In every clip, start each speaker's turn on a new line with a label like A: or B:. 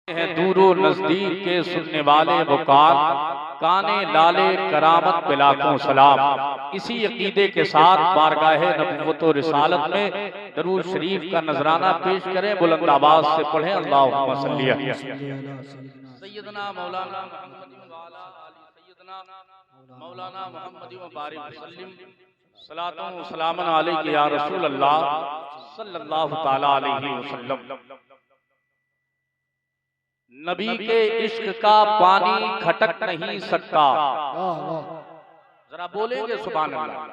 A: हैं दूरो नजदीक के सुनने वाले वो काने लाले करामत पे लाखों सलाम। इसी अकीदे के साथ बारगाहे नबूवत और रिसालत में दरूद शरीफ का नजराना पेश करें। बुलंद आवाज से पढ़ें अल्लाहुम्मा सल्ली अला सय्यदना मौलाना मौलाना मुहम्मद व बारिक वसल्लम सलातो व सलामन अलैका या रसूल अल्लाह सल्लल्लाहु तआला अलैहि वसल्लम। नबी के इश्क का पानी खटक नहीं सकता। जरा बोलेंगे सुभान अल्लाह,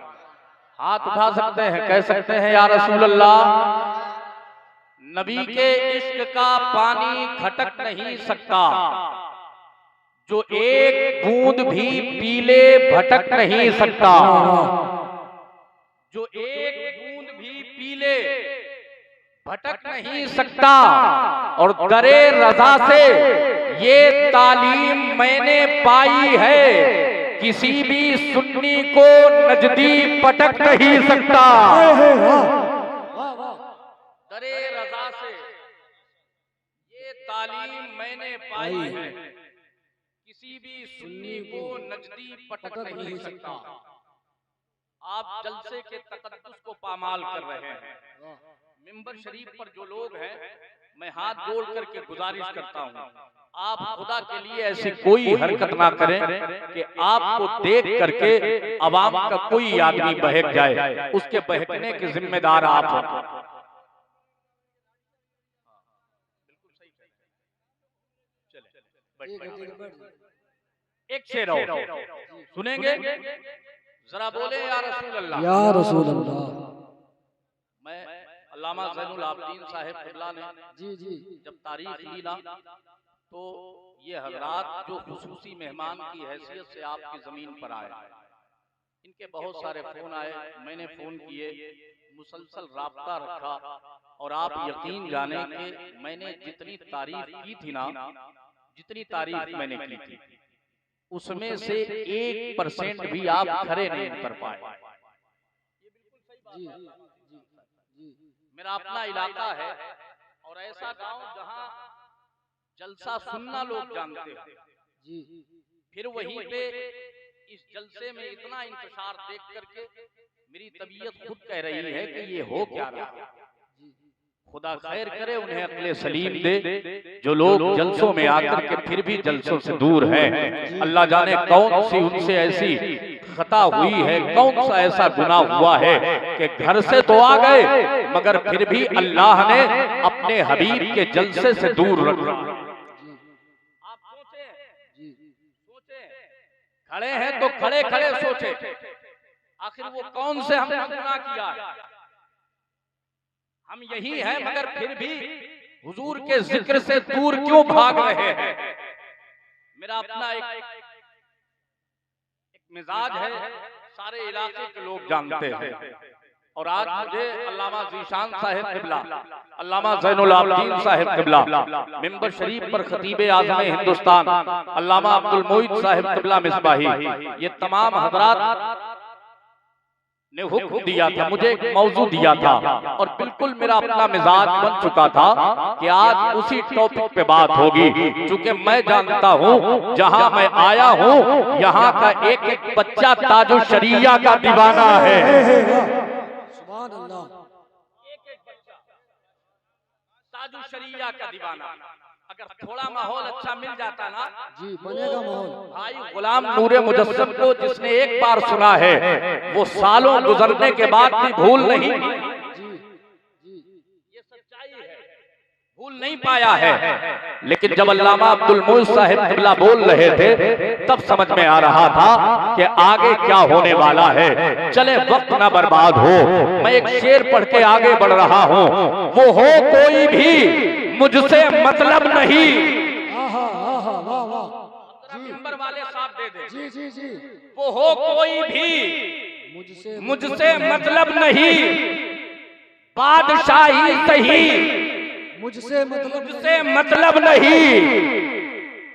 A: हाथ उठा सकते हैं, कह सकते हैं या रसूल अल्लाह। नबी के इश्क का पानी खटक नहीं सकता, जो एक बूंद भी पीले भटक नहीं सकता। जो एक बूंद भी पीले भटक नहीं सकता। और दरे रजा से ये तालीम मैंने पाई है, किसी भी सुन्नी को नजदी पटक नहीं सकता। दरे रजा से ये तालीम मैंने पाई है, किसी भी सुन्नी को नजदी पटक नहीं सकता। आप जलसे के तकद्दुस को पामाल कर रहे हैं। मिंबर शरीफ पर जो लोग हैं, मैं हाथ जोड़ करके गुजारिश करता हूँ, आप खुदा के लिए ऐसी कोई हरकत ना करें कि आपको देख करके अवाम का कोई आदमी बहक जाए। उसके बहकने के जिम्मेदार आप हैं। एक शेर और सुनेंगे, जरा बोले या रसूल अल्लाह।
B: या रसूल अल्लाह।
A: मैं अल्लामा ज़ैनुल आबिदीन साहिब क़िबला ने
B: जी
A: जब तारीख ली ना, तो ये हजरात जो खुसूसी मेहमान की हैसियत से आपकी जमीन पर आए, इनके बहुत सारे फोन आए, मैंने फोन किए, मुसलसल राब्ता रखा। और आप यकीन जाने कि मैंने जितनी तारीफ की थी ना, जितनी तारीफ मैंने की थी, उसमें से 1% भी आप खरे नहीं उतर पाए। मेरा अपना इलाका है और ऐसा गांव जहां जलसा सुनना लोग जानते हैं, फिर वहीं पे इस जलसे में इतना इंतशार देख करके मेरी तबीयत खुद कह रही है कि ये हो क्या रहा है। खुदा खैर करे, उन्हें अक्ले सलीम दे। जो लोग जलसों में आकर के फिर भी जलसों से दूर हैं, अल्लाह जाने कौन सी उनसे ऐसी खता हुई है, कौन सा ऐसा गुनाह हुआ है कि घर से तो आ गए मगर फिर भी अल्लाह ने अपने हबीब के जलसे से दूर रखा। आप सोचे खड़े हैं तो खड़े खड़े सोचे, आखिर वो कौन से हमने गुनाह किया है। हम यही हैं मगर फिर भी हुजूर के जिक्र से दूर क्यों भाग रहे हैं। मेरा अपना एक मिजाज है, सारे इलाके के लोग जानते हैं। और आज मुझे अल्लामा ज़ीशान साहिब क़िबला, अल्लामा ज़ैनुल आबिदीन साहिब क़िबला, मिंबर शरीफ पर खतीब आज़म हिंदुस्तान अल्लामा अब्दुल मोइद साहिब क़िबला मिसबाही, ये तमाम हज़रात ने हुक्म दिया था, मुझे एक मौजू दिया था और बिल्कुल मेरा अपना मिजाज बन चुका था कि आज उसी टॉपिक पे बात होगी। क्योंकि मैं जानता हूँ जहाँ मैं आया हूँ, यहाँ का एक एक बच्चा ताजो शरिया का दीवाना है।
B: सुभान अल्लाह।
A: एक एक बच्चा ताजो शरिया का दीवाना। अगर थोड़ा माहौल अच्छा मिल जाता ना
B: जी, बनेगा माहौल।
A: भाई गुलाम नूरे मुजस्सम को जिसने एक बार सुना है, वो सालों गुजरने के बाद भी भूल नहीं, ये सच्चाई है, भूल नहीं पाया है। लेकिन जब अल्लामा अब्दुल मोइद साहिब क़िबला बोल रहे थे, तब समझ में आ रहा था कि आगे क्या होने वाला है। चले वक्त ना बर्बाद हो, मैं एक शेर पढ़ के आगे बढ़ रहा हूँ। वो हो कोई भी मुझसे मतलब नहीं। नंबर वाले साथ दे दे।
B: जी।
A: वो हो कोई भी मुझसे मतलब नहीं, बादशाही सही
B: मुझसे
A: मतलब नहीं।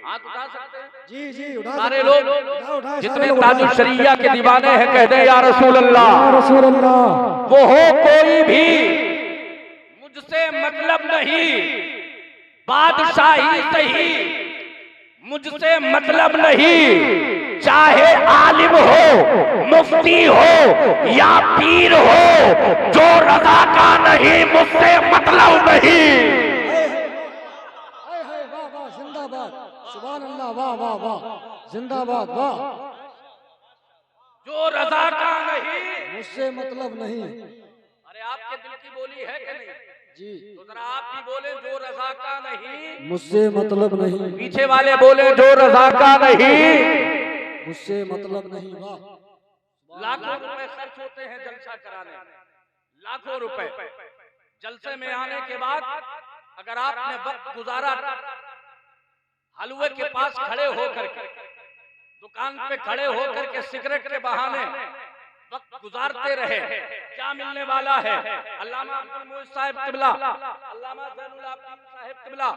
A: हाथ उठा सकते हैं?
B: जी उठा
A: सारे
B: सकते हैं।
A: लोग जितने ताजो शरिया के दीवाने हैं कह दे या रसूल अल्लाह।
B: रसूल अल्लाह।
A: वो हो कोई भी मुझसे मतलब नहीं, बादशाही सही मुझसे मतलब नहीं, चाहे आलिम हो, मुफ्ती हो या पीर हो, जो रजा का नहीं मुझसे मतलब नहीं।
B: वाह वाह, जिंदाबाद, सुभान अल्लाह, वाह वाह वाह, जिंदाबाद, वाह।
A: जो रजा का नहीं
B: मुझसे मतलब नहीं।
A: अरे आपके दिल की बोली है कि नहीं
B: जी,
A: तो जरा आप भी बोले, जो रजा का नहीं
B: मुझसे मतलब नहीं।
A: पीछे वाले बोले, जो रजा का नहीं
B: मुझसे मतलब नहीं। वाह,
A: लाखों रुपए खर्च होते हैं जलसा कराने में, लाखों रुपए। जलसे में आने के बाद अगर आपने वक्त गुजारा हलवे के पास खड़े होकर के, दुकान पे खड़े होकर के सिगरेट के बहाने वक्त गुजारते रहे, क्या मिलने वाला है? अल्लामा अब्दुल मोइज साहिब किबला, अल्लामा ज़ैनुल आबिदीन साहिब किबला,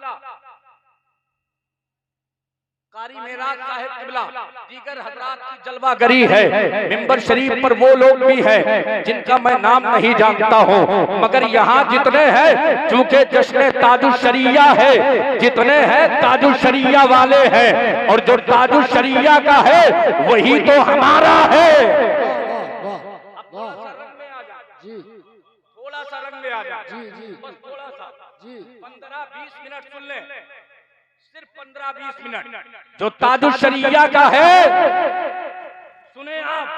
A: कारी मेराज साहिब किबला, दीगर हजरात की जलवागरी है। मिंबर शरीफ पर वो लोग भी हैं जिनका मैं नाम नहीं जानता हूँ, मगर यहाँ जितने हैं, चूंकि जश्न ताजुल शरिया है, जितने हैं ताजुल शरिया वाले हैं, और जो ताजुल शरिया का है वही तो हमारा है।
B: जी,
A: थोड़ा सा रंग में आ जा,
B: जी जी,
A: बस थोड़ा सा,
B: जी,
A: 15-20 मिनट सुन ले, सिर्फ 15-20 मिनट जो ताजुल शरिया का है। सुने आप,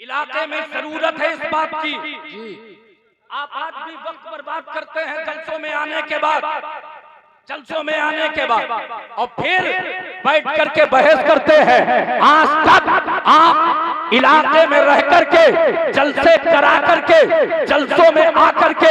A: इलाके में जरूरत है इस बात की।
B: जी,
A: आप आज भी वक्त बर्बाद करते हैं जलसों में आने के बाद, जलसों में आने के बाद, और फिर बैठ करके बहस करते हैं। आज तक आप इलाके में रह करके, जलसे करा करके, जलसों में आकर के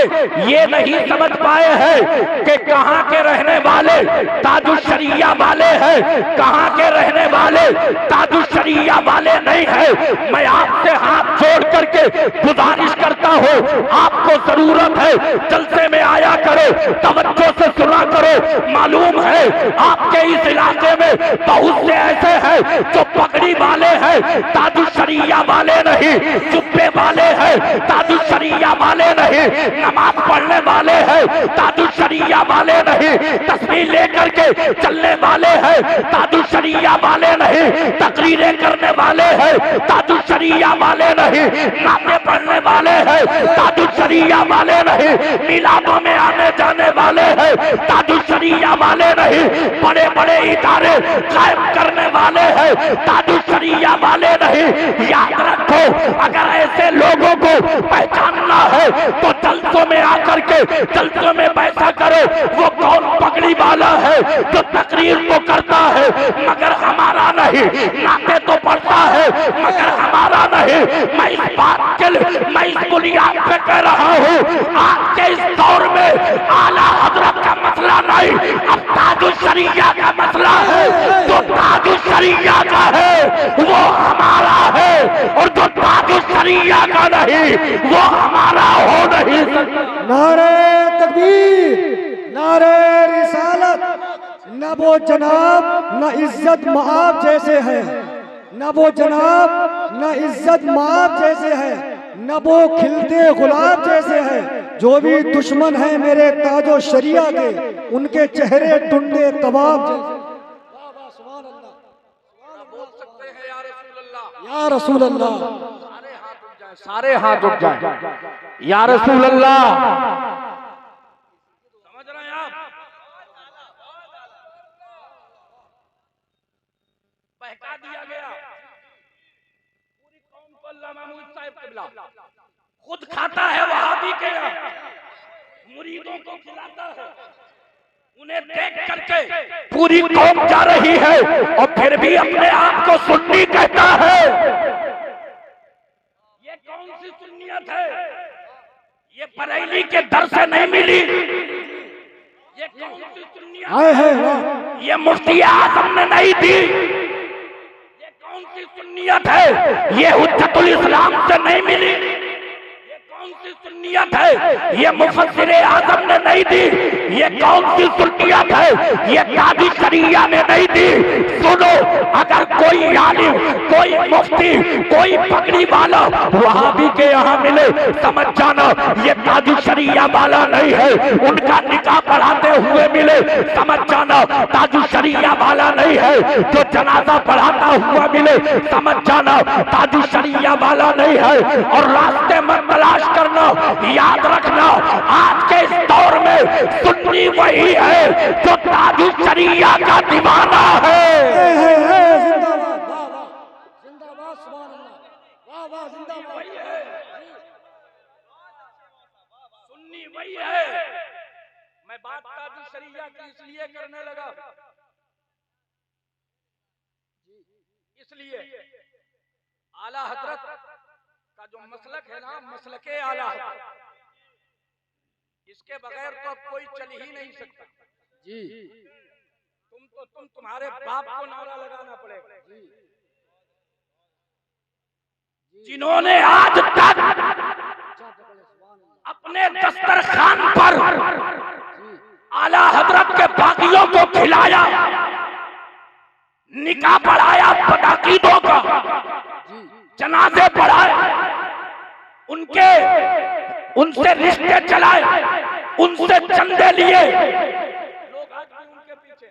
A: ये नहीं समझ पाए हैं कि कहाँ के रहने वाले ताजुल शरिया वाले हैं, कहाँ के रहने वाले ताजुल शरिया वाले नहीं है। मैं आपसे हाथ जोड़ करके गुजारिश करता हूँ, आपको जरूरत है जलसे में आया करो, तवज्जो से सुना करो। मालूम है आपके इस इलाके में बहुत से ऐसे हैं जो पगड़ी वाले हैं, ताजुल शरिया वाले नहीं, जुब्बे वाले हैं, ताजुल शरिया वाले नहीं, नमाज पढ़ने वाले हैं, ताजुल शरिया वाले नहीं, तस्बीह लेकर के चलने वाले हैं, ताजुल शरिया वाले नहीं, तकरीरें करने वाले हैं, ताजुल शरिया वाले नहीं, नाते पढ़ने वाले हैं, ताजुल शरिया वाले नहीं, मिलादों में आने जाने वाले हैं, ताजुल शरिया वाले नहीं, बड़े बड़े इदारे कायम करने वाले हैं, ताजुल शरिया वाले नहीं। याद रखो, अगर ऐसे लोगों को पहचानना है तो जलसों में आकर के जलसों में बैठा करो। वो कौन पगड़ी वाला है जो तकरीर तो करता है मगर हमारा नहीं, नाते तो पढ़ता है मगर हमारा नहीं। मैं इस बात के लिए, मैं इस बुनियाद पे कह रहा हूँ, आज के इस दौर में आला हजरत का मसला नहीं, अब ताजुल शरिया का मसला है। जो ताजुल शरिया का है वो हमारा है, और जो ताजुल शरिया का नहीं वो हमारा हो नहीं सकता।
B: नारे तकबीर, नारे रिसालत। न वो जनाब न इज्जत माब जैसे है, न वो जनाब न इज्जत माब जैसे है, न वो खिलते गुलाब जैसे है। जो भी दुश्मन है मेरे ताजो शरिया के, उनके चेहरे टुंडे तबाब जैसे।
A: बोल सकते हैं या रसूल अल्लाह,
B: या रसूल अल्लाह।
A: सारे हाथ उठ जाए या रसूल अल्लाह। समझ रहे हैं आप? बहका दिया गया पूरी कौम को। अल्लामा मोइज साहिब किबला खुद खाता है, वहाबी के मुरीदों को खिलाता है, उन्हें देख करके पूरी कौम जा रही है, और फिर भी अपने आप को सुन्नी कहता है। ये कौन सी सुन्नियत है? ये बरेली के दर से नहीं मिली। ये कौन सी सुन्नियत है? ये मुफ्ती आजम ने नहीं दी। ये कौन सी सुन्नियत है? ये हुज्जतुल इस्लाम से नहीं मिली। ये कौन सी सुन्नियत
C: सुन्नियत है ये मुफस्सिर आज़म ने नहीं दी। ये कौन सी सुन्नियत है ये कादी शरिया ने नहीं दी। सुनो, अगर कोई आलिम, कोई मुफ्ती, कोई पगड़ी वाला वहाबी के यहाँ मिले, समझ जाना ये कादी शरिया वाला नहीं है। उनका निकाह पढ़ाते हुए मिले, समझ जाना ताजु शरिया वाला नहीं है। जो जनाजा पढ़ाता हुआ मिले, समझ जाना ताजु शरिया वाला नहीं है। और रास्ते में तलाश करना, याद रखना आज के इस दौर में सुन्नी वही है जो ताजु शरिया का दीवाना है।
B: जिंदाबाद, वाह वाह, जिंदाबाद, सुभान अल्लाह, वाह वाह, जिंदाबाद।
A: सुन्नी वही है। मैं बात ताजु शरिया की इसलिए करने लगा, इसलिए आला हजरत का जो मसलक है ना, मसलके आला हजरत, इसके बगैर तो अब कोई चल ही नहीं सकता जी। तुम्हारे बाप को नारा लगाना पड़ेगा जी।
C: जिन्होंने आज तक अपने दस्तरखान पर आला हजरत के बागियों को खिलाया, निकाह पढ़ाया पटाकीदों का, जनाजे पढ़ाए, उनसे रिश्ते चलाए, उनसे चंदे लिए,
A: लोग आज भी उनके पीछे,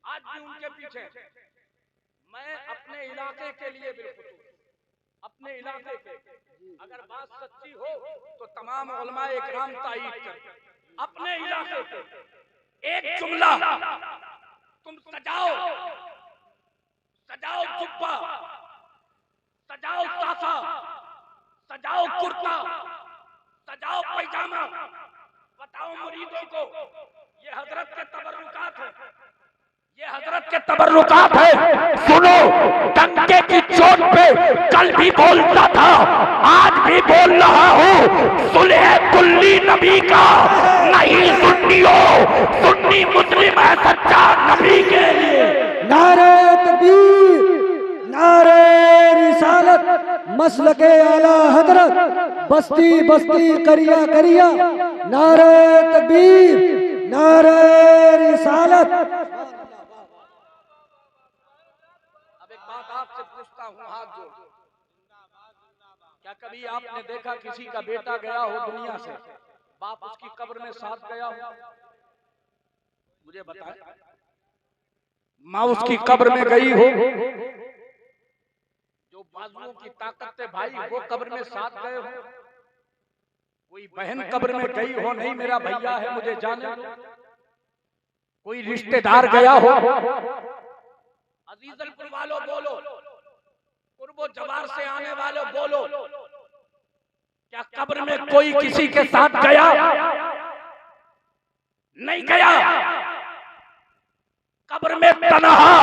A: आज भी उनके पीछे। मैं अपने इलाके के लिए बिल्कुल, अपने इलाके के, अगर बात सच्ची हो तो तमाम उलमाए इकराम तायीद करें। अपने इलाके के एक जुमला, तुम सजाओ, सजाओ जुब्बा, सजाओ साफा, सजाओ कुर्ता, सजाओ पैजामा, बताओ मुरीदों को ये हजरत के तबर्रुकात है, ये हजरत के तबर्रुकात है।
C: सुनो, डंके की चोट पे कल भी बोलता था, आज भी बोल रहा हूँ, सुलह कुल्ली नबी का नहीं सुन्नियों, सुन्नी मुस्लिम है सच्चा नबी के लिए।
B: नारे तकबीर, नारे रिसालत, मसलके आला हजरत, बस्ती बस्ती करिया करिया, नारे तकबीर, नारे रिसालत।
A: अब एक बात आपसे पूछता हूँ, हाथ जोड़, क्या कभी आपने देखा किसी का बेटा गया हो दुनिया से, बाप उसकी कब्र में साथ गया हो? मुझे बताएं। माँ उसकी कब्र में गई हो, जो बाजुओं की ताकत थे भाई वो कब्र में साथ गए हो, कोई बहन कब्र में गई हो, नहीं मेरा भैया है मुझे जाने, कोई रिश्तेदार गया हो? अजीजलपुर वालों बोलो, कुर्बो जवार से आने वालों बोलो, क्या कब्र में कोई किसी के साथ गया? नहीं गया। कब्र में तन्हा,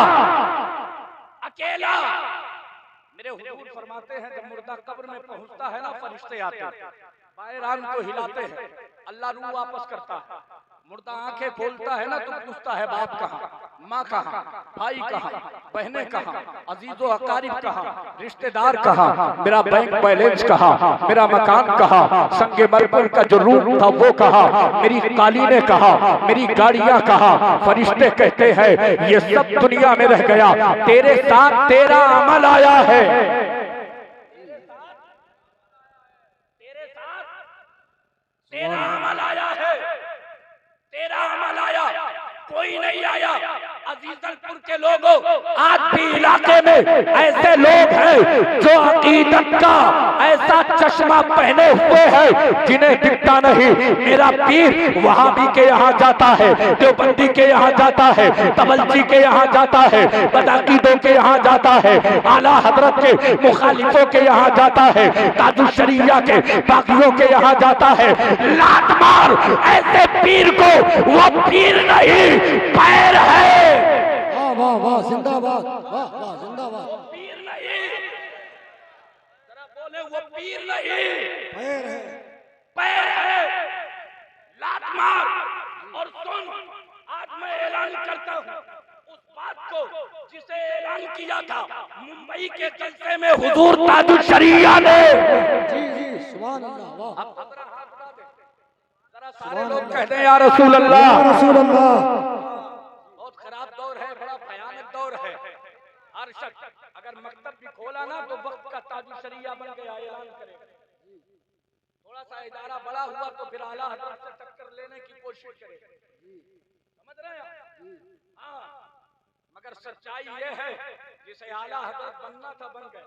A: अकेला। मेरे हुजूर फरमाते हैं जब मुर्दा कब्र में पहुंचता है ना, फरिश्ते आते हैं, बायरान को हिलाते हैं, अल्लाह रूह वापस करता है। मुर्दा आंखें खोलता है ना तो पूछता है बाप कहाँ, माँ कहाँ, भाई कहाँ, बहनें कहाँ, अजीजो अकारिब कहाँ, रिश्तेदार कहाँ, मेरा बैंक बैलेंस कहाँ, मेरा मकान कहाँ, संगे मरकुल का जो रूम था वो कहाँ, मेरी कालीनें कहाँ, मेरी गाड़ियाँ कहाँ। फरिश्ते कहते हैं ये सब दुनिया में रह गया, तेरे साथ तेरा अमल आया है, तेरे साथ तेरा अमल आया है, तेरा अमल आया, कोई नहीं आया। अजीजलपुर के लोगों, आज भी इलाके में ऐसे लोग हैं जो अकीदत का ऐसा चश्मा पहने हुए हैं जिन्हें दिखता नहीं। मेरा पीर वहाबी के यहाँ जाता है, देवबंदी के यहाँ जाता है, तबलची के यहाँ जाता है, बदाकीदों के यहाँ जाता है, आला हजरत के मुखालिफों के यहाँ जाता है, ताजुल शरिया के बागियों के यहाँ जाता है। लात मार ऐसे पीर को, वो पीर नहीं पैर है।
B: वाह वाह, जिंदाबाद, वाह वाह, जिंदाबाद।
A: पीर नहीं, जरा बोले वो पीर नहीं,
B: पैर है,
A: पैर है। लात मार। और सुन, आज मैं ऐलान करता हूँ, उस बात को
C: को जिसे ऐलान किया था मुंबई के जलसे में हुजूर ताजुल शरिया ने।
B: जी जी सुभान अल्लाह, वाह
A: जरा सारे लोग
C: कहते हैं या रसूल अल्लाह।
B: या रसूल अल्लाह।
A: बहुत खराब दौर है, बड़ा भयानक दौर है। हर शख्स अगर मकतब भी खोला ना तो वक्त का ताजुल शरिया बन गया, ऐलान करेगा। थोड़ा सा इदारा बड़ा हुआ तो फिर आला हजरत से टक्कर लेने की कोशिश करेगा। समझ रहे हैं आप? हाँ, मगर सच्चाई ये है जिसे आला हजरत बनना था बन गए,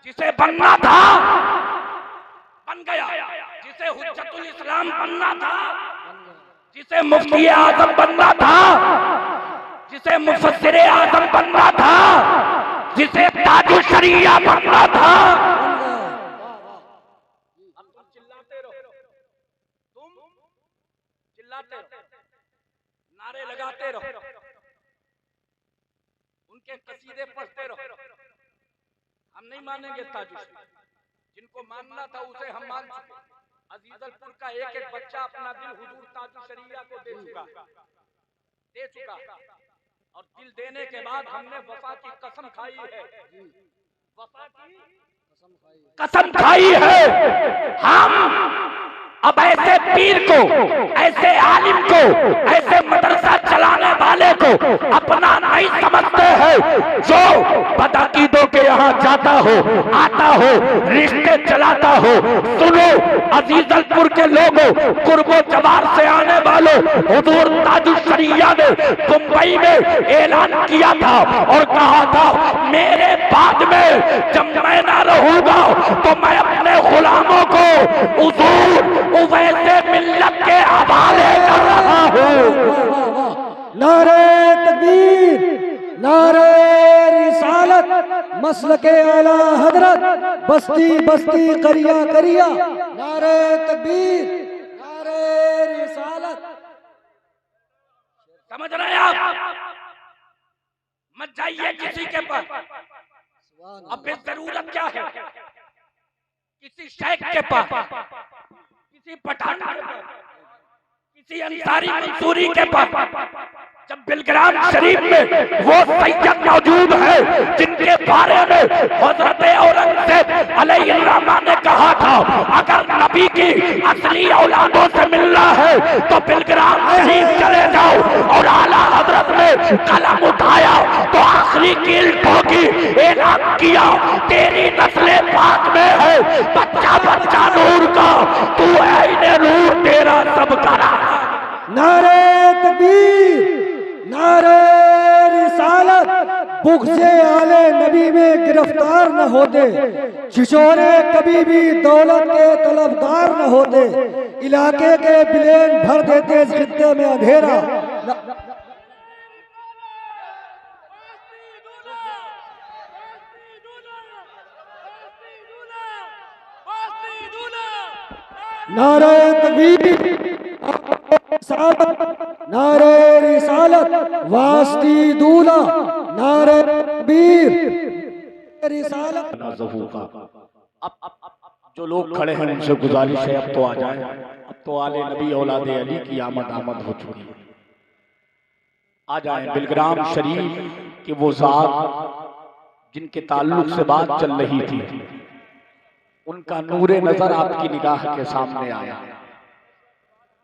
C: जिसे बनना था बन गया, जिसे हुज्जतुल इस्लाम बनना था, जिसे मुफ्ती आजम बनना था, जिसे मुफस्सिरे आजम बनना था, जिसे ताजुल शरिया बनना था।
A: अब तुम चिल्लाते रहो, तुम चिल्लाते रहो, नारे लगाते रहो, उनके कसीदे पढ़ते रहो। हम नहीं मानेंगे ताजुल शरिया। जिनको मानना था उसे हम मान चुके। अजीजलपुर का एक एक बच्चा अपना दिल हुजूर ताजुल शरिया को दे चुका। और दिल देने के बाद हमने वफा की कसम खाई है। वफा की
C: कसम खाई है। हम अब ऐसे पीर को, ऐसे आलिम को, ऐसे मदरसा चलाने वाले को अपना नहीं समझते हैं, जो बदअकीदों के यहाँ जाता हो, आता हो, रिश्ते चलाता हो। सुनो अजीजलपुर के लोगों, कुर्बो जवार से आने वालों, हुजूर ताजुल शरिया ने मुंबई में ऐलान किया था और कहा था मेरे बाद में जब मैं ना रहूंगा तो मैं अपने गुलामों को हुजूर उवैसे मिल्लत के हवाले कर रहा हूँ।
B: नारे तकबीर, नारे रिसालत, मसलके आला हजरत, बस्ती बस्ती करिया करिया। नारे तकबीर, नारे रिसालत।
C: समझ रहे हैं आप? मत जाइए किसी के पास। अब जरूरत क्या है? किसी शेख के पास, किसी पठान के पास, किसी अंसारी मंसूरी के पास। जब बिलग्राम शरीफ में वो सैयद मौजूद है जिनके बारे में हजरत औरंगजेब अलैहिर्रहमान ने कहा था अगर नबी की असली औलादों से मिलना है तो बिलग्राम शरीफ चले जाओ, और आला हजरत ने कलम उठाया तो आखिरी कील ठोकी, ऐलान किया तेरी नस्ले पाक में है, बच्चा बच्चा नूर का, तू है नूर तेरा सब करा।
B: नारे तकबीर, नारे रिसालत। बुग़्ज़े आले नबी में गिरफ्तार न होते, छिछोरे कभी भी दौलत के तलबदार न होते, इलाके के बिलेन भर देते इस खित्ते में अंधेरा। नारे तकबीर, नारे रिसालत, वास्ती दूल्हा, नारे तकबीर, रिसालत।
C: अब जो लोग खड़े हैं उनसे गुजारिश है अब तो आ जाएं। अब तो आले नबी औलादे अली की आमद हो चुकी है। आ जाएं। बिलग्राम शरीफ की वो जात जिनके ताल्लुक से बात चल रही थी, उनका नूरे नजर आपकी निगाह के सामने आया।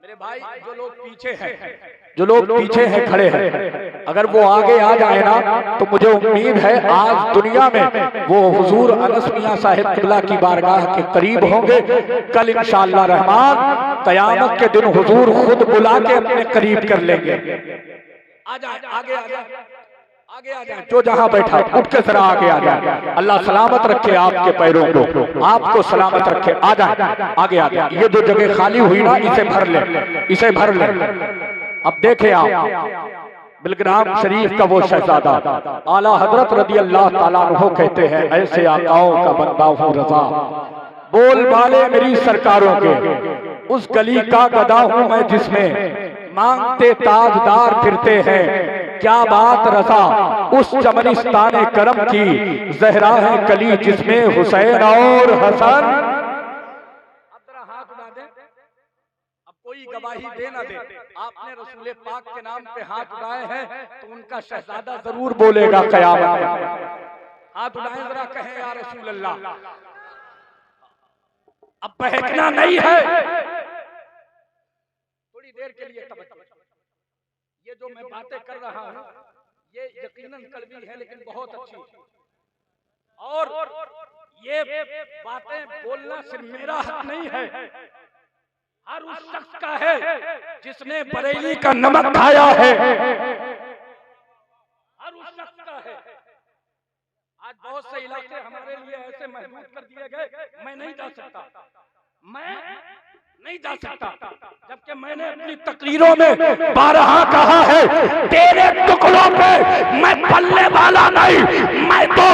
A: मेरे भाई जो लोग पीछे हैं,
C: जो लोग पीछे हैं खड़े हैं, अगर वो आगे आ जाए ना तो मुझे उम्मीद है आज दुनिया में वो हुजूर अनस मियां साहिब किबला की बारगाह के करीब होंगे। कल इंशाअल्लाह रहमान कयामत के दिन हुजूर खुद बुला के अपने करीब कर लेंगे।
A: आ जाए, आगे आ जाए, आगे आ जाए।
C: जो जहां बैठा उठ के जरा आगे आ जाए। अल्लाह सलामत रखे आपके पैरों को, आपको सलामत रखे। आ जाए, आगे आ जाए। ये जो जगह खाली हुई ना इसे भर ले, इसे भर ले। अब देखे आप बिलग्राम शरीफ का वो शहजादा आला हजरत रदी अल्लाह ताला अन्हु कहते हैं ऐसे आकाओं का बंदा हूँ रजा, बोल बाले मेरी सरकारों के, उस गली का गदा हूँ मैं जिसमें मांगते ताजदार फिरते हैं। क्या बात रजा उस चमनिस्तान करम की, जहरा है कली जिसमें हुसैन और हसन।
A: अब जरा हाथ उठा दे। अब कोई कोई गवाही दे ना दे, आपने रसूल पाक के नाम पे हाथ उठाए हैं तो उनका शहजादा जरूर बोलेगा क़यामत में। हाथ उठाए जरा, कहें या रसूल अल्लाह। अब बहकना नहीं है, थोड़ी देर के लिए तवज्जो। ये जो मैं बातें कर रहा हूँ ये यकीनन कड़वी है लेकिन बहुत अच्छी, और ये बातें बोलना सिर्फ मेरा हक नहीं है, हर उस शख्स का है जिसने बरेली का नमक खाया है, हर उस शख्स का है। आज बहुत से इलाके हमारे लिए ऐसे महदूद कर दिए गए, मैं नहीं जा सकता, मैं नहीं जा सकता, जबकि मैंने अपनी तकरीरों में बारहा कहा है तेरे टुकड़ों पे मैं पलने वाला नहीं, मैं तो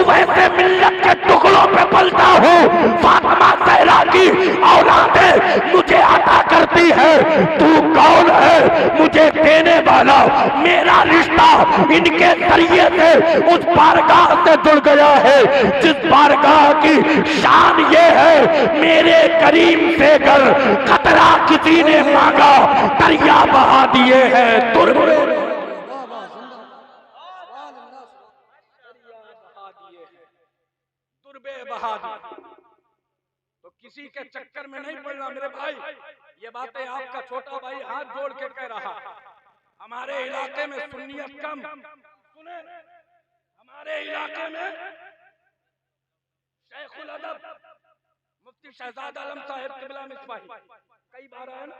A: वैसे मिल्लत के टुकड़ों पे पलता हूँ। फातिमा ज़हरा की औलादें मुझे अता करती है, तू कौन है मुझे देने वाला? मेरा रिश्ता इनके जरिए से उस बारगाह से जुड़ गया है जिस बारगाह की शान ये है मेरे करीम से कर खतरा किसी ने मांगा दरिया बहा दिए हैं, दुर्बे बहा दिए। तो किसी के चक्कर में नहीं पड़ना मेरे भाई, ये बातें आपका छोटा भाई हाथ जोड़ के कह रहा। हमारे इलाके में सुन्नियत कम, सुने, हमारे इलाके में शेखुल अदब मुफ्ती शहजाद आलम साहब क़िबला मिसबाही कई बार आए ना,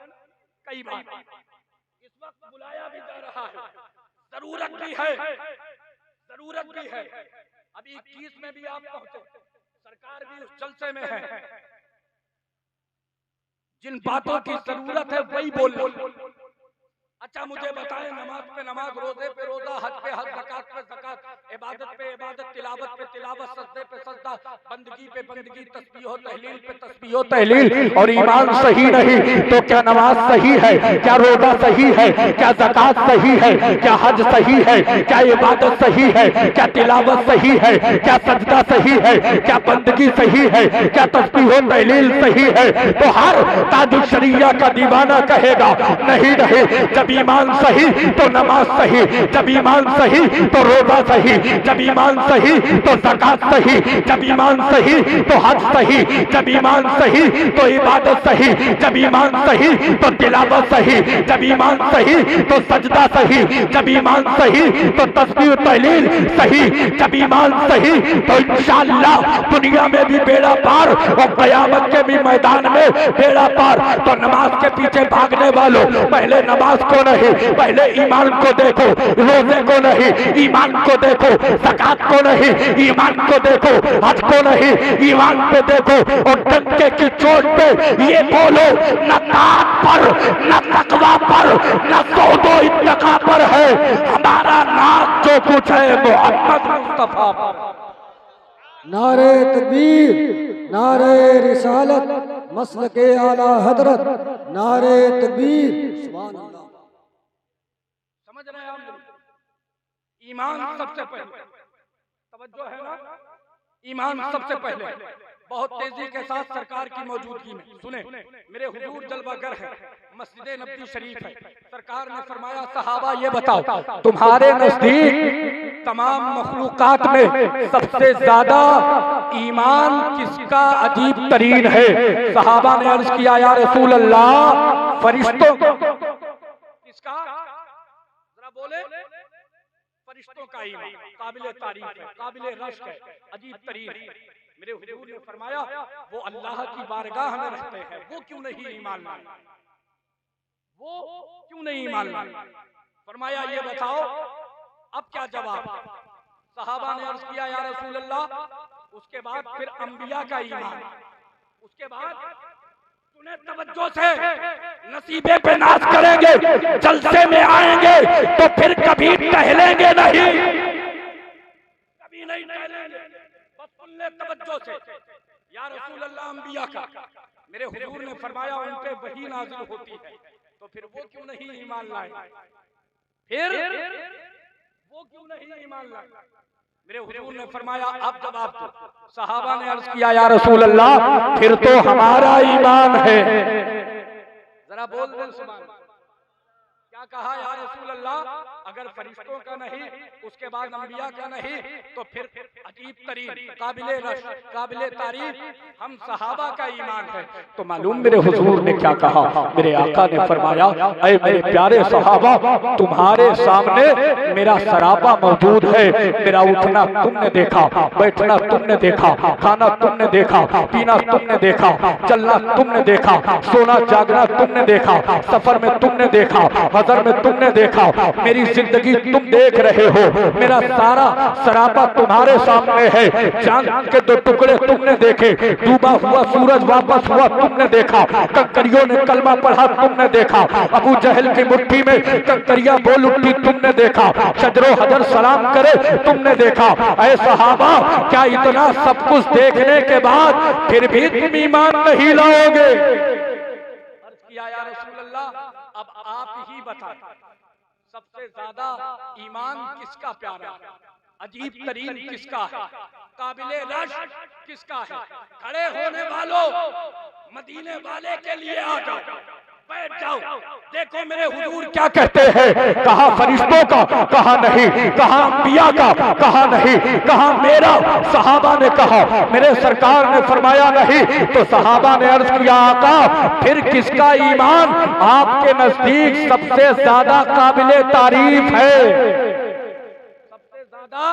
A: कई बार इस वक्त बुलाया भी जा रहा है, जरूरत भी है, जरूरत भी है। अभी 21 में भी आप पहुंचे, सरकार भी उस जलसे में है, जिन बातों की जरूरत है वही बोल लो। अच्छा मुझे बताएं, नमाज पे नमाज, रोजे पे रोजा, हज पे हज, ज़कात पे ज़कात, इबादत पे इबादत, तिलावत पे तिलावत, सजदे पे सजदा, बंदगी पे बंदगी, तस्बीह तहलील पे तस्बीह तहलील, और ईमान सही नहीं तो क्या नमाज सही है, क्या रोजा सही है, क्या ज़कात सही है, क्या हज सही है, क्या इबादत सही है, क्या तिलावत सही है, क्या सजदा सही है, क्या बंदगी सही है, क्या तस्बीह तहलील सही है? तो हर ताजुल शरिया का दीवाना कहेगा नहीं नहीं, जब ईमान सही तो नमाज सही, जब ईमान सही तो रोजा सही, जब ईमान सही तो ज़कात सही, जब ईमान सही तो हज सही, जब ईमान सही तो इबादत सही, जब ईमान सही तो तिलावत सही, जब ईमान सही तो सजदा सही, जब ईमान सही तो तस्बीह तहलील सही, जब ईमान सही तो इंशाअल्लाह दुनिया में भी बेड़ा पार और क़यामत के भी मैदान में बेड़ा पार। तो नमाज के पीछे भागने वालों, पहले नमाज को नहीं, पहले ईमान को देखो, रोजे को नहीं, ईमान को देखो, ज़कात को नहीं, ईमान को देखो, हज को नहीं, ईमान पे देखो, और डंके की चोट पे ये बोलो न ताक़त पर, न तक़वा पर, न सौदो इत्तक़ा पर है, हमारा नाज जो कुछ है मोहम्मद मुस्तफा पर।
B: नारे तकबीर, नारे रिसालत, मसलके आला हजरत, नारे तकबीर, सुभान अल्लाह।
A: समझ रहे हैं आप? ईमान सबसे पहले, तवज्जो है ना, ईमान सबसे पहले। बहुत तेजी के साथ सरकार की मौजूदगी में सुने, मेरे हुजूर जलवागर है, मस्जिद नबी शरीफ है, सरकार ने फरमाया सहाबा ये बताओ तुम्हारे नजदीक तमाम मखलूकात में सबसे ज्यादा ईमान किसका अजीब तरीन है? सहाबा ने अर्ज किया या रसूल अल्लाह फरिश्तों किसका? जरा बोले। फरिश्तों का ईमान काबिल तारीफ है, काबिल रश्क है, अजीब तरीन है। मेरे हुजूर ने फरमाया वो अल्लाह की बारगाह में रहते हैं, वो क्यों नहीं ईमान लाए? वो क्यों नहीं ईमान लाए? फरमाया ये बताओ अब क्या जवाब? सहाबा ने अर्ज किया या रसूल अल्लाह, उसके बाद फिर अंबिया का ईमान, उसके बाद सुने तवज्जो से, नसीबे पे नाज करेंगे, जलसे में आएंगे तो फिर कभी टहलेंगे नहीं, कभी नहीं टहलेंगे। बस सुन ले तवज्जो से, या रसूल अल्लाह अंबिया का, मेरे हुजूर ने फरमाया उन पे वही नाज़िल होती है, तो फिर वो क्यों नहीं ईमान लाए? फिर वो क्यों नहीं ईमान लाए? मेरे हुजूर ने फरमाया अब जवाब दो। सहाबा ने अर्ज किया या रसूल अल्लाह फिर तो हमारा ईमान है।
D: जरा बोल दें सुभान अल्लाह। क्या कहा या रसूल अल्लाह, अगर फरिश्तों का नहीं उसके बाद अंबिया का नहीं तो फिर अजीब तरीन काबिले रश काबिले तारीफ हम सहाबा का ईमान है। तो मालूम मेरे हुजूर ने क्या कहा, मेरे आका ने फरमाया, ऐ मेरे प्यारे सहाबा, तुम्हारे सामने मेरा सरापा मौजूद है। मेरा उठना तुमने देखा, बैठना तुमने देखा, खाना तुमने देखा, पीना तुमने देखा, चलना तुमने देखा, सोना जागना तुमने देखा, सफर में तुमने देखा, हज़र में तुमने देखा, मेरी जिंदगी तुम देख रहे हो, मेरा सारा सरापा तुम्हारे सामने है। चांद के 2 टुकड़े तुमने देखे, डूबा हुआ सूरज वापस हुआ तुमने देखा, कंकरियों ने कलमा पढ़ा तुमने देखा, अबू जहल की मुट्ठी में कंकरियां बोल उठी तुमने देखा, शजरो हजर सलाम करे तुमने देखा। ऐ सहाबा, क्या इतना सब कुछ देखने के बाद फिर भी तुम ईमान नहीं लाओगे? या रसूल अल्लाह, अब आप ही बताएं, सबसे ज्यादा ईमान किसका प्यारा है, अजीब तरीन किसका है, काबिले रश किसका है? खड़े होने वालों, मदीने वाले के लिए आ जाओ, बैठ जाओ, देखो मेरे हुजूर क्या कहते हैं। कहा फरिश्तों का, कहा नहीं, कहा अंबिया का, कहा नहीं, कहा मेरा। सहाबा ने कहा, मेरे सरकार ने फरमाया नहीं, तो सहाबा ने अर्ज किया, आका फिर किसका ईमान आपके नजदीक सबसे ज्यादा काबिले तारीफ है? सबसे ज्यादा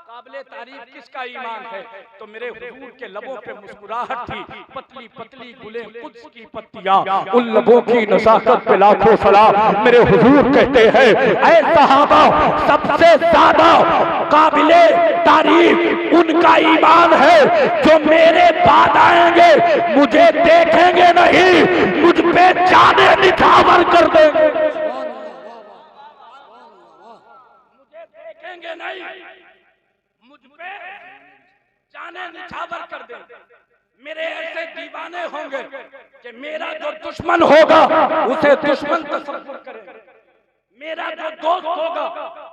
D: काबिले तारीफ किसका ईमान है? तो मेरे हुजूर के लबों पे मुस्कुराहट थी, पतली पतली गुले कुद्स की पत्तियां, उन लबों की नज़ाकत पे लाखों सलाम। मेरे हुजूर कहते हैं, ऐ सहाबा, सबसे ज्यादा काबिले तारीफ उनका ईमान है जो मेरे बाद आएंगे, मुझे देखेंगे नहीं, मुझ पे जाने निछावर कर देंगे, मुझे देखेंगे नहीं, मुझ पे जाने निछावर कर दे। मेरे ऐसे दीवाने होंगे कि मेरा जो दुश्मन होगा उसे दुश्मन तस्वीर करेंगे, मेरा जो दोस्त होगा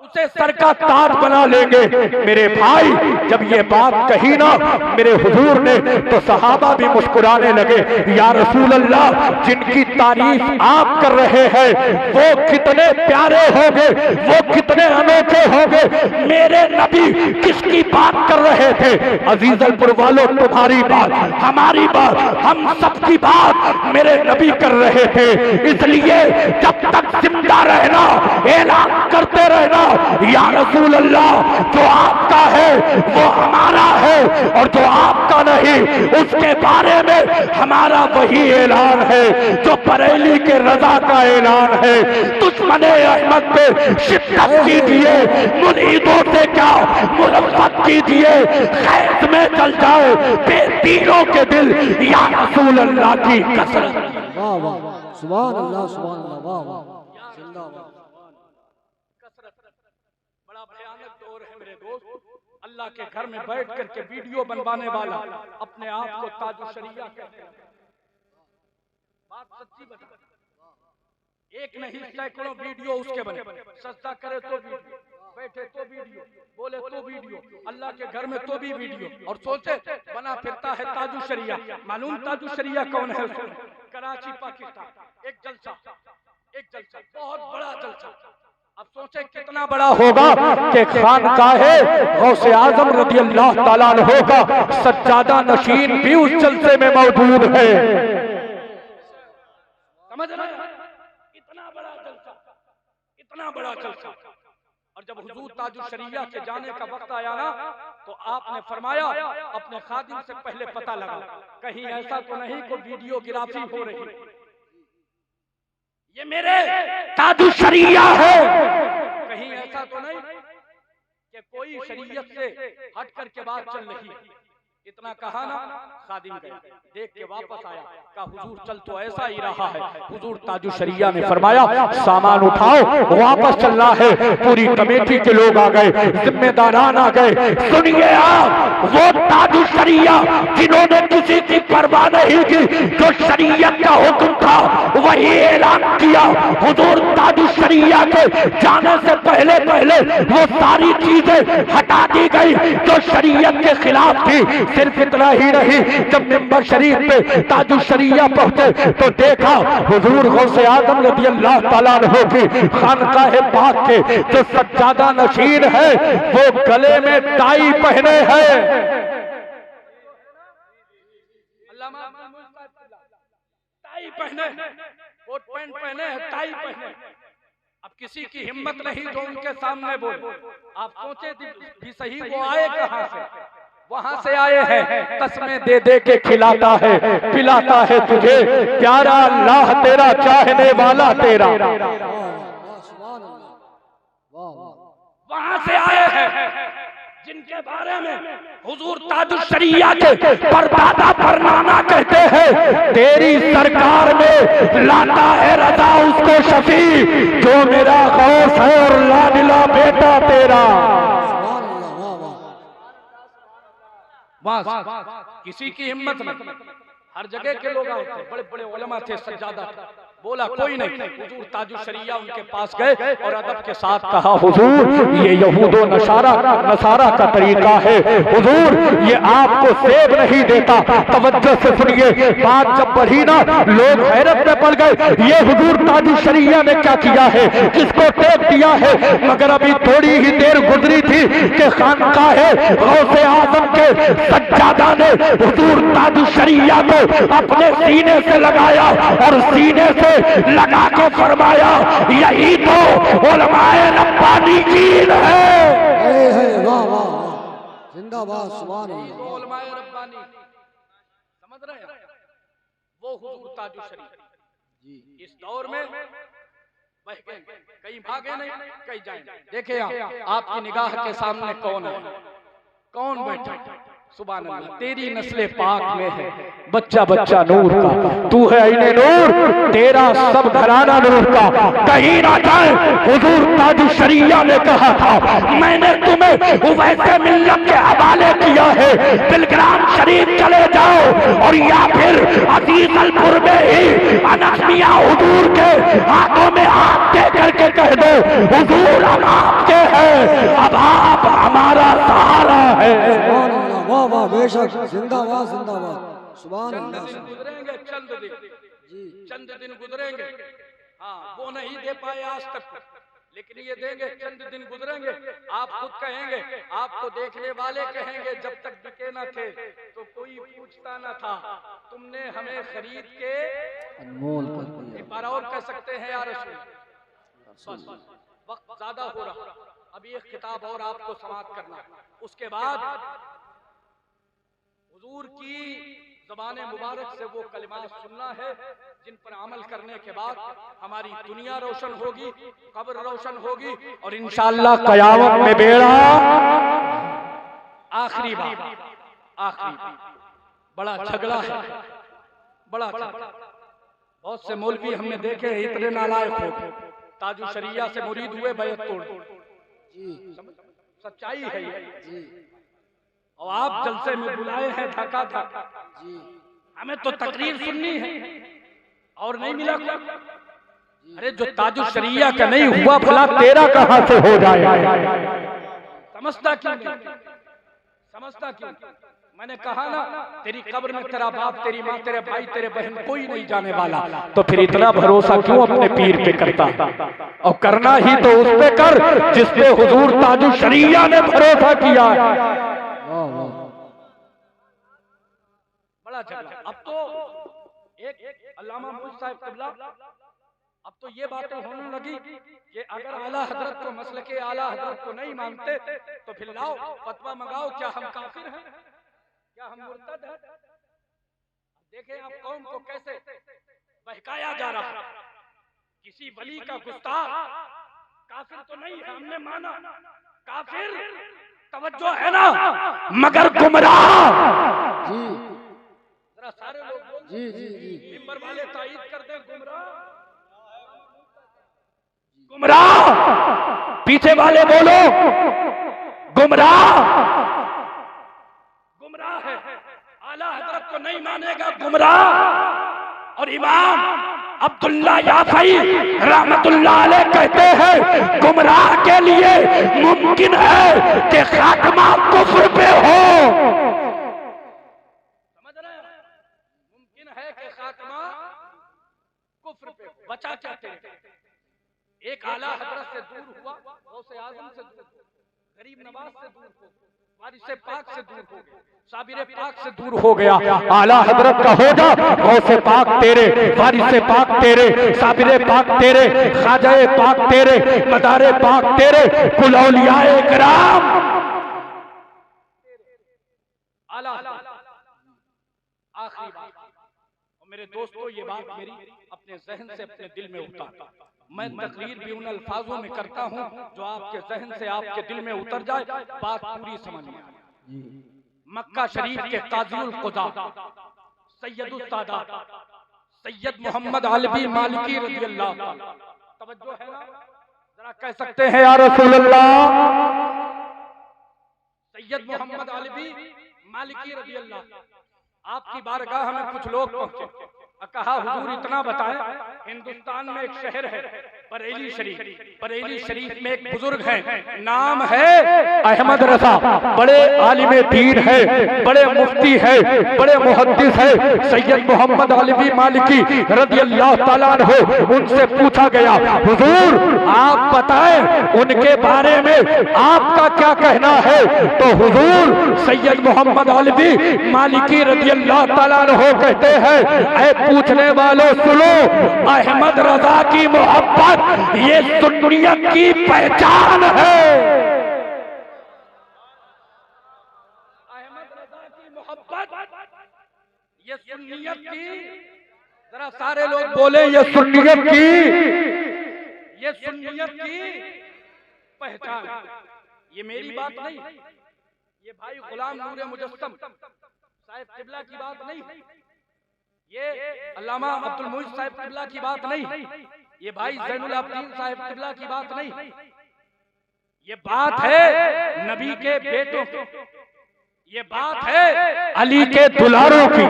D: उसे सर का ताज बना लेंगे। मेरे भाई, जब ये बात कही ना मेरे हुजूर ने, तो सहाबा भी मुस्कुराने लगे। या रसूल अल्लाह, जिनकी तारीफ आप कर रहे हैं वो कितने प्यारे होंगे, वो कितने अनोखे होंगे। मेरे नबी किसकी बात कर रहे थे? अजीजलपुर वालों, तुम्हारी बात, हमारी बात, हम सबकी बात मेरे नबी कर रहे थे। इसलिए जब तक जिंदा रहना ऐलान करते रहना, या रसूल अल्लाह, जो आपका है वो हमारा है, और जो आपका नहीं उसके बारे में हमारा वही ऐलान है जो बरेली के रजा का ऐलान है। दुश्मने अहमद पे शिद्दत कीजिए, मुरीदों से क्या मुरब्बत कीजिए, खैस में चल जाए बेदीनों के दिल, या रसूल अल्लाह की कसरत।
B: वाह वाह, सुभान अल्लाह, सुभान अल्लाह, वाह वाह, जिंदाबाद।
D: बड़ा भयानक दौर है मेरे दोस्त। अल्लाह के घर में बैठ करके वीडियो बनवाने वाला अपने आप को ताजु शरिया कहते हैं। बात सच्ची बता, एक नहीं सैकड़ों वीडियो उसके बने, सजदा करे तो वीडियो, बैठे तो वीडियो, बोले तो वीडियो, अल्लाह के घर में तो भी वीडियो, और सोचे बना फिरता है ताजु शरिया। मालूम ताजु शरिया कौन है? कराची पाकिस्तान, एक जलसा बहुत बड़ा जलसा। अब सोचे कितना बड़ा होगा कि खानकाहे गौसे आजम रज़ी अल्लाह ताला अन्हु का सज्जादा नशीन भी उस जलसे में मौजूद है। समझ रहे हैं? इतना बड़ा जलसा, इतना बड़ा जलसा। और जब हुजूर ताजु शरिया के जाने का वक्त आया ना, तो आपने फरमाया अपने खादिम से पहले पता लगा कहीं ऐसा तो नहीं कोई वीडियोग्राफी हो रही, ये मेरे ताजु शरिया है, कहीं ऐसा तो नहीं कि कोई शरीयत से हट कर के बात चल रही है। इतना कहा ना, खादिम गया, देख के वापस आया, कहा हुजूर चल तो ऐसा ही रहा है। हुजूर ताजु शरिया ने फरमाया सामान उठाओ, वापस चलना है। पूरी कमेटी के लोग आ गए, जिम्मेदारान आ गए। सुनिए आप, वो ताजु शरिया जिन्होंने किसी की परवाह नहीं की, जो शरीयत का हुक्म था वही ऐलान किया। हुजूर ताजु शरिया के जाने से पहले पहले वो सारी चीजें हटा दी गई जो शरीयत के खिलाफ थी,
C: सिर्फ इतना ही नहीं, जब मिंबर शरीफ पे ताजुल शरिया पहुंचे तो देखा हुजूर गौसे आजम रज़ी अल्लाह ताला अन्हु की खानकाह पाक के जो सज्जादा नशीन है वो गले में टाई पहने हैं।
D: टाई पहने, कोट पैंट पहने हैं, टाई पहने। अब किसी की हिम्मत नहीं जो उनके सामने बोले। आप सोचे भी सही वो आए कहां से? वहां से आए हैं। तस्में दे दे के खिलाता है पिलाता है तुझे, प्यारा अल्लाह तेरा चाहने वाला तेरा। वहां से आए हैं जिनके बारे में हुजूर ताजुल शरिया के परदादा परनाना कहते हैं, तेरी सरकार में लाता है रजा उसको शफी जो मेरा गौस है और लाडिला बेटा तेरा। किसी की हिम्मत नहीं, हर जगह के लोग आए थे, बड़े बड़े उलमा थे, सज्जादा था। बोला कोई नहीं। हुजूर ताजुल शरिया उनके पास गए और अदब के साथ कहा, हुजूर ये यहूदो नसारा का तरीका है, हुजूर ये आपको सेब नहीं देता। तवज्जो से सुनिए, बात जब बढ़ी ना लोग हैरत में पड़ गए, ये हुजूर ताजुल शरिया ने क्या किया है, किसको टेक दिया है। मगर अभी थोड़ी ही देर गुजरी थी कि खानकाहे गौसे आजम के सज्जादा ने हुजूर ताजुल शरिया को अपने सीने से लगाया और सीने से लगा के फरमाया, यही तो उलमाए रब्बानी जीन है।
B: वाह वाह, जिंदाबाद, सुभान अल्लाह।
D: उलमाए रब्बानी समझ रहे हैं, वो हुजूर ताजुल शरीफ इस दौर में बह गए, कहीं भागे नहीं, कहीं जाए। देखिए आपकी निगाह के सामने कौन है, कौन बैठा? सुभान अल्लाह, तेरी नस्ले पाक में है बच्चा बच्चा नूर का, तू है इन्हें नूर, तेरा सब घराना नूर का, कहीं ना जाए। हुजूर ताजुल शरिया ने कहा था, मैंने तुम्हें वैसे मिल्लत के हवाले किया है, बिलग्राम शरीफ चले जाओ और या फिर अजीजलपुर में ही अनसमिया हुजूर के हाथों में हाथ दे करके कह दो, हुजूर हम आपके हैं, अब आप हमारा सहारा है।
B: वाह वाह, बेशक, जिंदाबाद जिंदाबाद, सुभान अल्लाह।
D: गुजरेंगे चंद दिन गुजरेंगे, हाँ वो नहीं दे पाए आज तक, लेकिन ये देंगे। चंद दिन गुजरेंगे, आप खुद कहेंगे, आपको देखने वाले कहेंगे, जब तक बिके न थे तो कोई पूछता न था, तुमने हमें खरीद के अनमोल कर दिया। एक बार और कह सकते हैं यार, बस वक्त ज्यादा हो रहा, अभी एक किताब और आपको समाप्त करना, उसके बाद हुजूर की ज़बान मुबारक से वो कलिमात सुनना है जिन पर अमल करने के बाद हमारी दुनिया रोशन होगी, कब्र रोशन होगी और इंशाअल्लाह क़यामत में बेड़ा आखिरी बार। बड़ा झगड़ा है, बड़ा झगड़ा। बहुत से मौलवी हमने देखे हैं इतने नालायक हो, ताजुल शरिया से मुरीद हुए, बैत तोड़। सच्चाई है ये, और आप जलसे में बुलाए हैं धक्का धक्का, हमें तो तकरीर सुननी है और नहीं मिला कोई। अरे जो ताजुल शरिया का नहीं हुआ भला तेरा कहां से हो जाएगा? समझता क्यों? समझता क्यों? मैंने कहा ना, तेरी कब्र में तेरा बाप, तेरी माँ, तेरे भाई, तेरे बहन कोई नहीं जाने वाला, तो फिर इतना भरोसा क्यों अपने पीर पे करता? और करना ही तो उस पे कर जिस पे हुजूर ताजुल शरिया ने भरोसा किया। बड़ा झगड़ा। अब तो एक अल्लामा मुल्क साहब क़िबला, अब तो ये बातें होने लगी कि अगर आला हजरत को मसलके आला हजरत को नहीं मानते तो फिर लाओ फतवा मंगाओ, क्या हम काफिर हैं, क्या हम मुर्तद हैं? देखें आप कौम को कैसे बहकाया जा रहा है। किसी वली का गुस्ताख काफिर तो नहीं है, हमने माना काफिर, तवज्जो है ना, मगर गुमराह। जरा सारे लोग जी जी जी मिंबर वाले तायीद कर दें, गुमराह। पीछे वाले बोलो गुमराह, गुमराह है। आला हजरत को नहीं मानेगा गुमराह। और इमाम अब्दुल्ला याफई रहमतुल्लाह अलैह कहते हैं, गुमराह के लिए मुमकिन है कि खात्मा कुफ्र पे हो। बचा क्या तेरे? एक आला हजरत से दूर हुआ, गौसे आजम से दूर हो, गरीब नवाज से दूर हो, वारिसे पाक से दूर हो, साबिरे पाक से दूर हो गया।
C: आला हजरत का हो जा, गौसे पाक तेरे, वारिसे पाक तेरे, साबिरे पाक तेरे, खाजाए पाक तेरे, मदारे पाक तेरे, कुल औलियाए किराम।
D: आला आखिरी बात, और मेरे दोस्तों ये बात मेरी अपने जहन से अपने दिल में उतार, मैं तकरीर भी उन अल्फाजों में करता हूँ जो आपके जहन से आपके दिल में उतर जाए, बात पूरी समझ में आए। मक्का शरीफ के काज़ीउल क़ुज़ा सैयदुल सादात सैयद मोहम्मद अलवी मालिकी रज़ी अल्लाह ताला, तवज्जो है ना, जरा कह सकते हैं या रसूल अल्लाह। सैयद मोहम्मद अलवी मालिकी रज़ी अल्लाह, आपकी बारगाह में कुछ लोग पहुंचे, कहा हुजूर इतना बताएं, हिंदुस्तान में एक शहर है बरेली शरीफ, बरेली शरीफ में एक बुजुर्ग है, नाम है
C: अहमद रजा, बड़े आलिमे दीन है, बड़े मुफ्ती है, बड़े मुहद्दिस है, सैयद मोहम्मद अलवी मालिकी रज़ी अल्लाह ताला अन्हु। उनसे पूछा गया, हुजूर आप बताएं उनके बारे में आपका क्या कहना है? तो हुजूर सैयद मोहम्मद अलवी मालिकी रज़ी अल्लाह ताला अन्हु कहते हैं, ऐ पूछने वालों सुनो, अहमद रजा की मोहब्बत ये सुन्नियत की पहचान है।
D: अहमद रजा की मोहब्बत ये सुन्नियत की, जरा सारे लोग बोले ये सुन्नियत की, ये सुन्नियत की पहचान। ये मेरी बात नहीं, ये भाई गुलाम नूर मुजस्सम साहिब किबला की बात नहीं, ये अल्लामा अब्दुल मुईज़ साहिब किबला की बात नहीं, ये भाई ज़ैनुल आबिदीन साहिब किबला की बात नहीं, ये बात है नबी के बेटों की, ये बात है
C: अली के दुलारों की,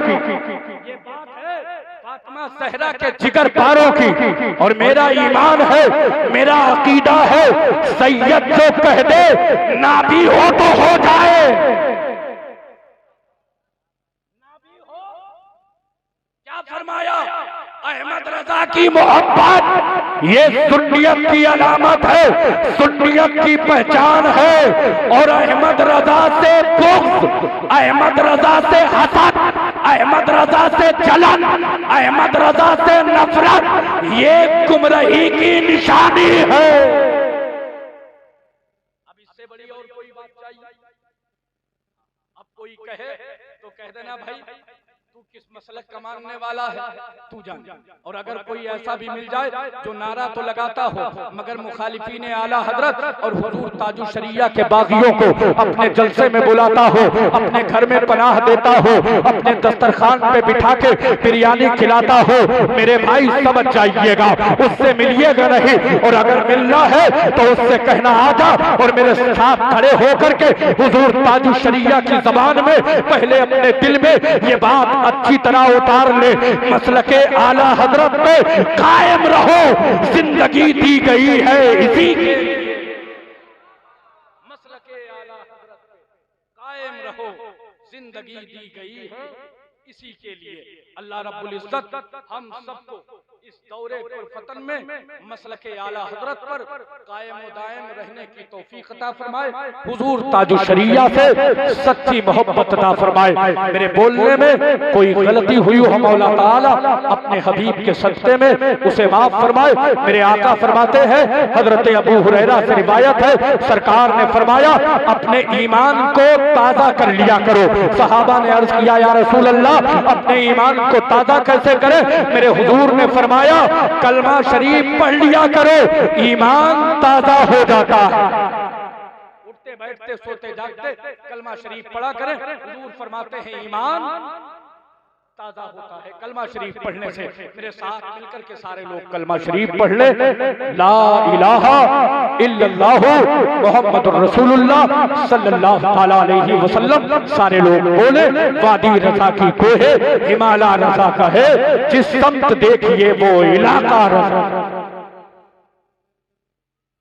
D: ये बात है फातिमा सहरा के
C: जिगर पारों की। और मेरा ईमान है, मेरा अकीदा है, सैयद जो कह दे ना भी हो तो हो जाए।
D: फरमाया
C: अहमद रजा की मोहब्बत ये सुन्नियत की अलामत है, सुन्नियत की पहचान है। और अहमद रजा से बुग़्ज़, अहमद रजा से हसद, अहमद रजा से जलन, अहमद रजा से नफरत ये गुमराही की निशानी है।
D: अब इससे बड़ी और कोई बात चाहिए? अब कोई कहे तो कह देना भाई तू किस मसलक का मानने वाला है, तू जान। और अगर कोई ऐसा भी मिल जाए जो नारा तो लगाता हो मगर मुखालिफीन आला हजरत और हुजूर ताजुश शरिया के बागियों को अपने जलसे में बुलाता हो, अपने घर में पनाह देता हो, अपने दस्तरखान पे बिठा के बिरयानी खिलाता हो, मेरे भाई समझ जाइएगा उससे मिलिएगा नहीं। और अगर मिलना है तो उससे कहना आजा और मेरे साथ खड़े होकर के हुजूर ताजुश शरिया की जबान में पहले अपने दिल में ये बात अच्छी तरह उतार ले, मसलके आला हजरत पे कायम रहो, जिंदगी दी गई है इसी के लिए। मसलके आला हजरत पे कायम रहो, जिंदगी दी गई है इसी के लिए। अल्लाह रब्बुल इज्जत हम सबको इस दौरे फतन में मसलके आला हजरत पर कायम व दायम रहने की तौफीक अता फरमाए, हुजूर ताजुश शरिया से सच्ची मोहब्बत अता फरमाए। मेरे बोलने में कोई गलती हुई हो मौला ताला अपने हबीब के सदक़े में उसे माफ फरमाए। मेरे आका फरमाते हैं, हजरत अबू हुरैरा से रिवायत है, सरकार ने फरमाया अपने ईमान को ताज़ा कर लिया करो। सहाबा ने अर्ज किया या रसूल अल्लाह अपने ईमान को ताज़ा कैसे करें? मेरे हुजूर ने फरमाया कलमा शरीफ पढ़ लिया करो, ईमान ताज़ा हो जाता है। उठते बैठते सोते जागते कलमा शरीफ पढ़ा करें, हुजूर फरमाते हैं ईमान ताज़ा होता है कलमा शरीफ पढ़ने से। मेरे साथ मिलकर के सारे लोग कलमा शरीफ पढ़ ले, ला इलाहा इल्लल्लाहु मुहम्मदुर रसूलुल्लाह सल्लल्लाहु तआला अलैहि वसल्लम। सारे लोग बोले वादी रज़ा की कोहे हिमालय रज़ा का है, जिस समत देखिए वो इलाका रज़ा।